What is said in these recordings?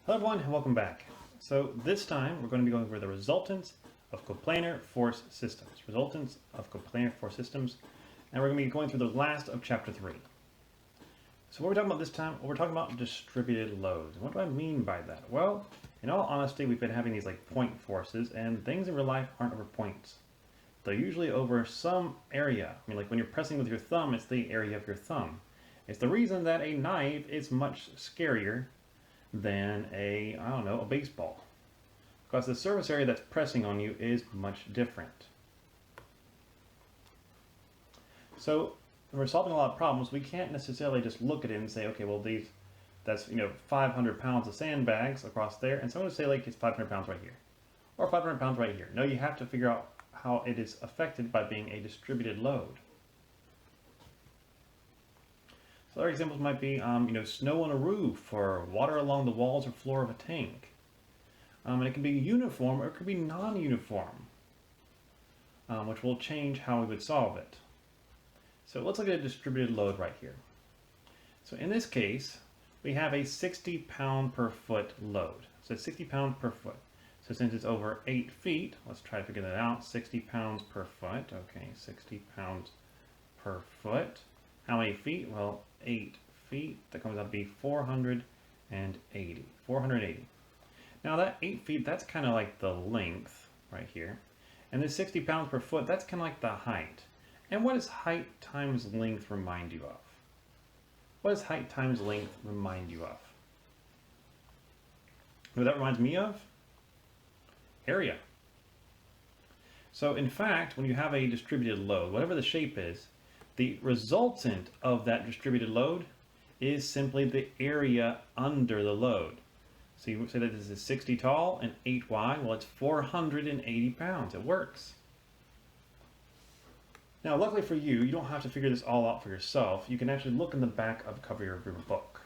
Hello everyone and welcome back. So this time we're going to be going over the resultants of coplanar force systems. Resultants of coplanar force systems. And we're going to be going through the last of chapter 3. So what we're talking about this time, we're talking about distributed loads. And what do I mean by that? Well, in all honesty, we've been having these like point forces, and things in real life aren't over points. They're usually over some area. I mean, like when you're pressing with your thumb, it's the area of your thumb. It's the reason that a knife is much scarier than a baseball. Because the surface area that's pressing on you is much different. So when we're solving a lot of problems, we can't necessarily just look at it and say, okay, well that's 500 pounds of sandbags across there, and someone would say like it's 500 pounds right here, or 500 pounds right here. No, you have to figure out how it is affected by being a distributed load. So other examples might be, snow on a roof, or water along the walls or floor of a tank. And it can be uniform or it could be non-uniform, which will change how we would solve it. So let's look at a distributed load right here. So in this case, we have a 60 pound per foot load. So 60 pounds per foot. So since it's over 8 feet, let's try to figure that out. 60 pounds per foot. Okay, 60 pounds per foot. How many feet? Well, 8 feet. That comes out to be 480. 480. Now that 8 feet, that's kind of like the length right here. And this 60 pounds per foot, that's kind of like the height. And what does height times length remind you of? What does height times length remind you of? What that reminds me of? Area. So in fact, when you have a distributed load, whatever the shape is, the resultant of that distributed load is simply the area under the load. So you say that this is 60 tall and 8 wide. Well, it's 480 pounds. It works. Now, luckily for you, you don't have to figure this all out for yourself. You can actually look in the back of the cover of your book.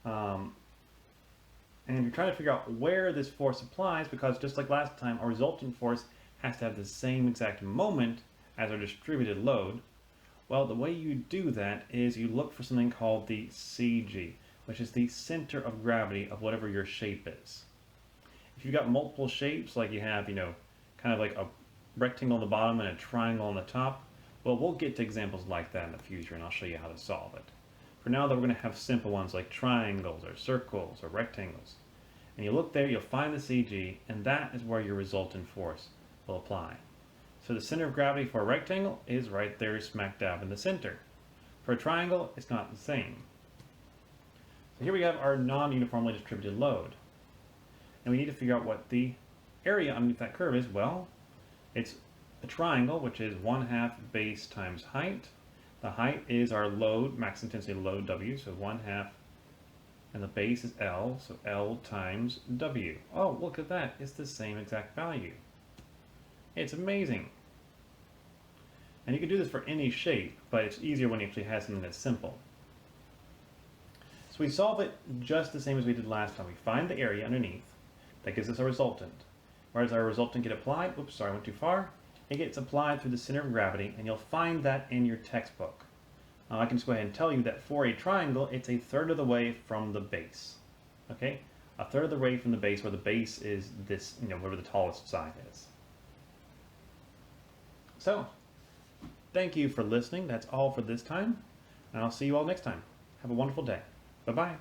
And you're trying to figure out where this force applies, because just like last time, our resultant force has to have the same exact moment as our distributed load. Well, the way you do that is you look for something called the CG, which is the center of gravity of whatever your shape is. If you've got multiple shapes, like you have, kind of like a rectangle on the bottom and a triangle on the top, well, we'll get to examples like that in the future, and I'll show you how to solve it. For now, though, we're going to have simple ones like triangles or circles or rectangles. And you look there, you'll find the CG, and that is where your resultant force will apply. So the center of gravity for a rectangle is right there, smack dab in the center. For a triangle, it's not the same. So here we have our non-uniformly distributed load. And we need to figure out what the area underneath that curve is. Well, it's a triangle, which is 1/2 base times height. The height is our load, max intensity load W, so 1/2. And the base is L, so L times W. Oh, look at that. It's the same exact value. It's amazing. And you can do this for any shape, but it's easier when you actually have something that's simple. So we solve it just the same as we did last time. We find the area underneath. That gives us a resultant. Where does our resultant get applied? Oops, sorry, I went too far. It gets applied through the center of gravity, and you'll find that in your textbook. I can just go ahead and tell you that for a triangle, it's 1/3 of the way from the base. Okay? 1/3 of the way from the base, where the base is this, whatever the tallest side is. So, thank you for listening. That's all for this time, and I'll see you all next time. Have a wonderful day. Bye-bye.